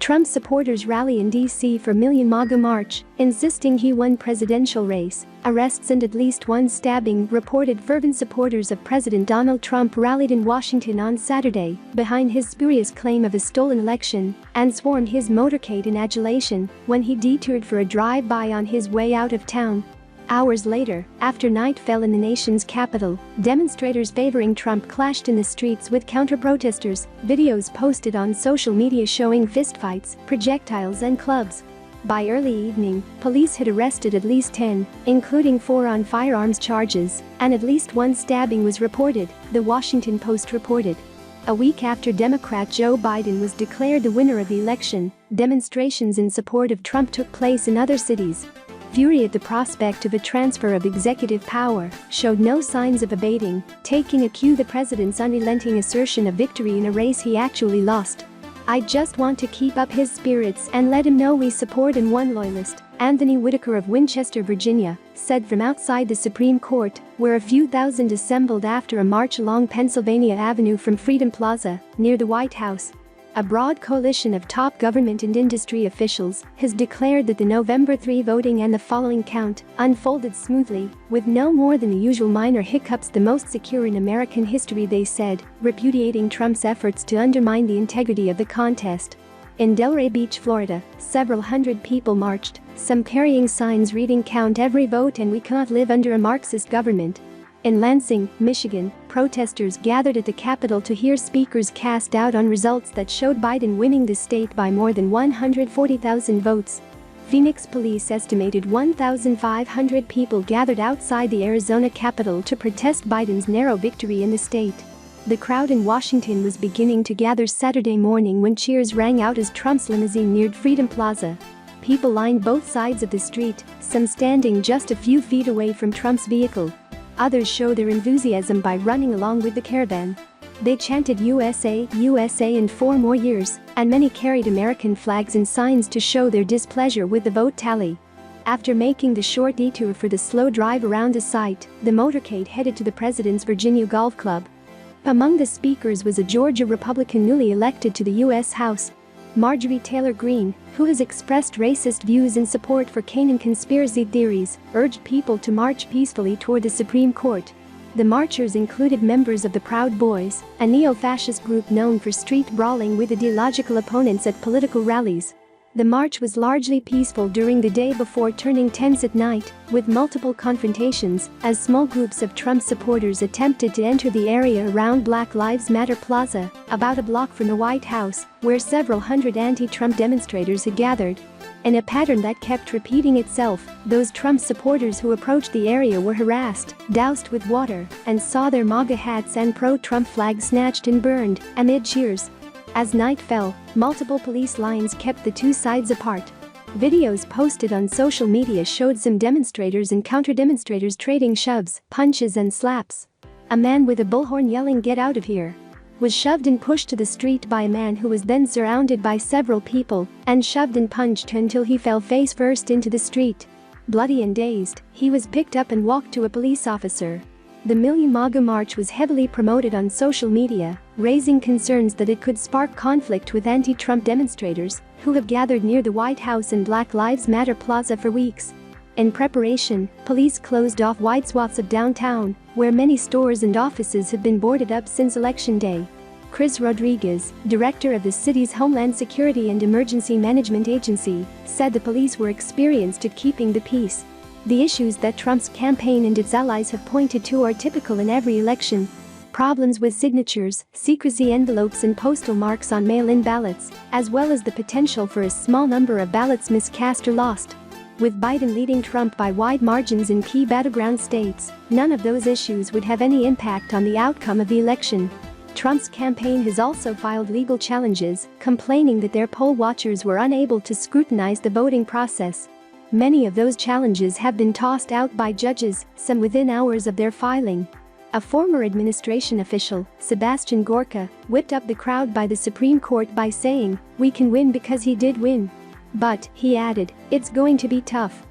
Trump supporters rally in D.C. for Million MAGA March, insisting he won presidential race. Arrests and at least one stabbing reported. Fervent supporters of President Donald Trump rallied in Washington on Saturday behind his spurious claim of a stolen election and swarmed his motorcade in adulation when he detoured for a drive-by on his way out of town. Hours later, after night fell in the nation's capital, demonstrators favoring Trump clashed in the streets with counter-protesters, videos posted on social media showing fistfights, projectiles and clubs. By early evening, police had arrested at least 10, including 4 on firearms charges, and at least one stabbing was reported, The Washington Post reported. A week after Democrat Joe Biden was declared the winner of the election, demonstrations in support of Trump took place in other cities. Fury at the prospect of a transfer of executive power showed no signs of abating, taking a cue the president's unrelenting assertion of victory in a race he actually lost. "I just want to keep up his spirits and let him know we support and won," loyalist Whittaker of Winchester, Virginia, said from outside the Supreme Court, where a few thousand assembled after a march along Pennsylvania Avenue from Freedom Plaza, near the White House. A broad coalition of top government and industry officials has declared that the November 3 voting and the following count unfolded smoothly, with no more than the usual minor hiccups, the most secure in American history, they said, repudiating Trump's efforts to undermine the integrity of the contest. In Delray Beach, Florida, several hundred people marched, some carrying signs reading "Count every vote and we cannot live under a Marxist government." In Lansing, Michigan, protesters gathered at the Capitol to hear speakers cast doubt on results that showed Biden winning the state by more than 140,000 votes. Phoenix police estimated 1,500 people gathered outside the Arizona Capitol to protest Biden's narrow victory in the state. The crowd in Washington was beginning to gather Saturday morning when cheers rang out as Trump's limousine neared Freedom Plaza. People lined both sides of the street, some standing just a few feet away from Trump's vehicle. Others showed their enthusiasm by running along with the caravan. They chanted "USA, USA" and 4 more years, and many carried American flags and signs to show their displeasure with the vote tally. After making the short detour for the slow drive around the site, the motorcade headed to the President's Virginia Golf Club. Among the speakers was a Georgia Republican newly elected to the U.S. House, Marjorie Taylor Greene, who has expressed racist views and support for Canaan conspiracy theories, urged people to march peacefully toward the Supreme Court. The marchers included members of the Proud Boys, a neo-fascist group known for street brawling with ideological opponents at political rallies. The march was largely peaceful during the day before turning tense at night, with multiple confrontations as small groups of Trump supporters attempted to enter the area around Black Lives Matter Plaza, about a block from the White House, where several hundred anti-Trump demonstrators had gathered. In a pattern that kept repeating itself, those Trump supporters who approached the area were harassed, doused with water, and saw their MAGA hats and pro-Trump flags snatched and burned, amid cheers. As night fell, multiple police lines kept the two sides apart. Videos posted on social media showed some demonstrators and counter-demonstrators trading shoves, punches and slaps. A man with a bullhorn yelling "Get out of here!" was shoved and pushed to the street by a man who was then surrounded by several people and shoved and punched until he fell face first into the street. Bloody and dazed, he was picked up and walked to a police officer. The Million MAGA March was heavily promoted on social media, raising concerns that it could spark conflict with anti-Trump demonstrators who have gathered near the White House and Black Lives Matter Plaza for weeks. In preparation, police closed off wide swaths of downtown, where many stores and offices have been boarded up since Election Day. Chris Rodriguez, director of the city's Homeland Security and Emergency Management Agency, said the police were experienced at keeping the peace. The issues that Trump's campaign and its allies have pointed to are typical in every election. Problems with signatures, secrecy envelopes and postal marks on mail-in ballots, as well as the potential for a small number of ballots miscast or lost. With Biden leading Trump by wide margins in key battleground states, none of those issues would have any impact on the outcome of the election. Trump's campaign has also filed legal challenges, complaining that their poll watchers were unable to scrutinize the voting process. Many of those challenges have been tossed out by judges, some within hours of their filing. A former administration official, Sebastian Gorka, whipped up the crowd by the Supreme Court by saying, "We can win because he did win." But, he added, "It's going to be tough."